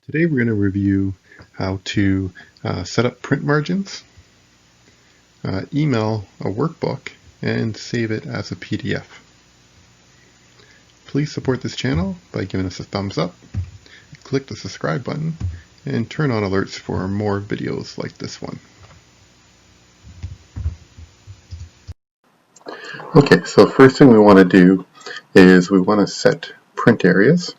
Today we're going to review how to set up print margins, email a workbook, and save it as a PDF. Please support this channel by giving us a thumbs up, click the subscribe button, and turn on alerts for more videos like this one. Okay, so the first thing we want to do is we want to set print areas.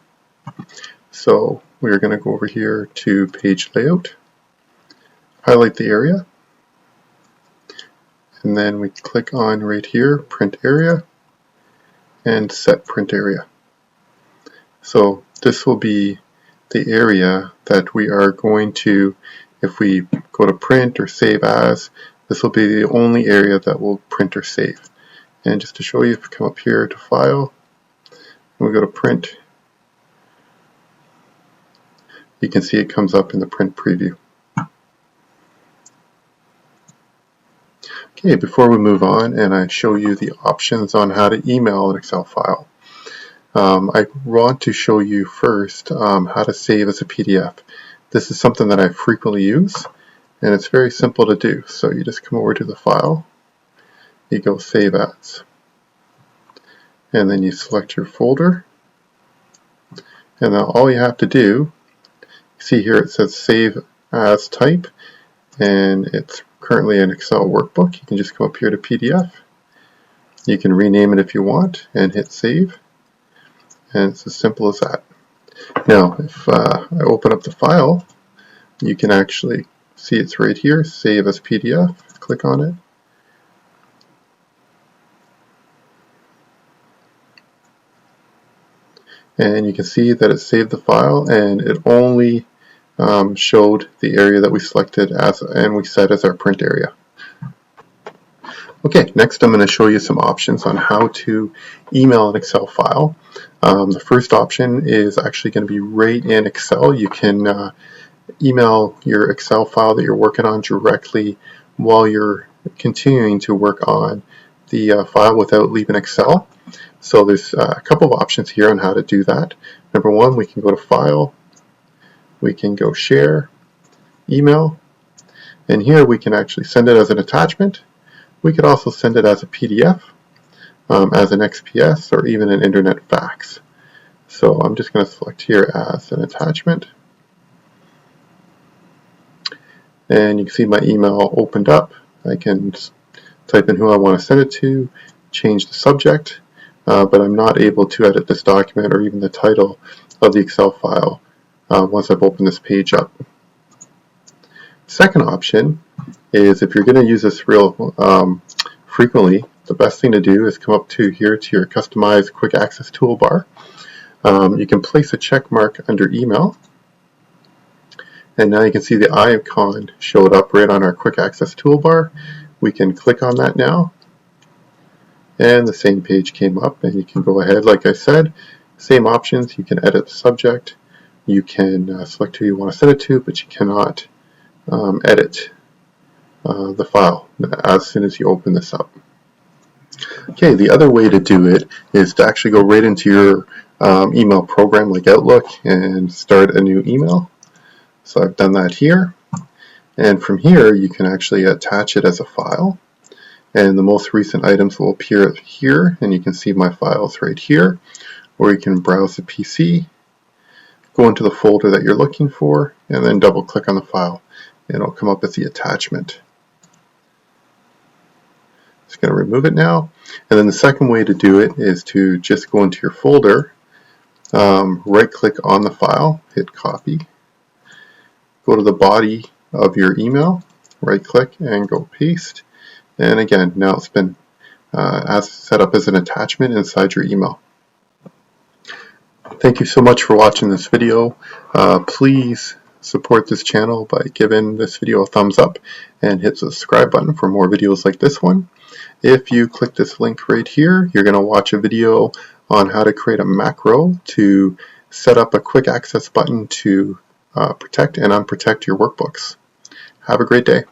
So we're going to go over here to page layout, highlight the area, and then we click on right here, print area, and set print area. So this will be the area that we are going to, if we go to print or save as, this will be the only area that will print or save. And just to show you, if we come up here to file, and we go to print, you can see it comes up in the print preview. Okay, before we move on and I show you the options on how to email an Excel file, I want to show you first how to save as a PDF. This is something that I frequently use, and it's very simple to do. So you just come over to the file, you go save as, and then you select your folder, and then all you have to do, see here it says save as type, and it's currently an Excel workbook. You can just come up here to PDF. You can rename it if you want and hit save, and it's as simple as that. Now if I open up the file, you can actually see it's right here, save as PDF. Click on it. And you can see that it saved the file, and it only showed the area that we selected as and we set as our print area. Okay, next I'm going to show you some options on how to email an Excel file. The first option is actually going to be right in Excel. You can email your Excel file that you're working on directly while you're continuing to work on the file without leaving Excel. So there's a couple of options here on how to do that. Number one, we can go to File, we can go Share, Email, and here we can actually send it as an attachment. We could also send it as a PDF, as an XPS, or even an internet fax. So I'm just going to select here as an attachment. And you can see my email opened up. I can type in who I want to send it to, change the subject, but I'm not able to edit this document or even the title of the Excel file once I've opened this page up. Second option is, if you're going to use this real frequently, the best thing to do is come up to here to your customized quick access toolbar. You can place a check mark under email, and now you can see the icon showed up right on our quick access toolbar. We can click on that now, and the same page came up, and you can go ahead, like I said, same options. You can edit the subject, you can select who you want to send it to, but you cannot edit the file as soon as you open this up. Okay, the other way to do it is to actually go right into your email program like Outlook and start a new email. So I've done that here, and from here you can actually attach it as a file, and the most recent items will appear here, and you can see my files right here, or you can browse the PC, go into the folder that you're looking for, and then double click on the file, and it'll come up as the attachment. Just going to remove it now, and then the second way to do it is to just go into your folder, right click on the file, hit copy, go to the body of your email, right click and go paste, and again now it's been set up as an attachment inside your email. Thank you so much for watching this video. Please support this channel by giving this video a thumbs up and hit the subscribe button for more videos like this one. If you click this link right here, you're going to watch a video on how to create a macro to set up a quick access button to protect and unprotect your workbooks. Have a great day.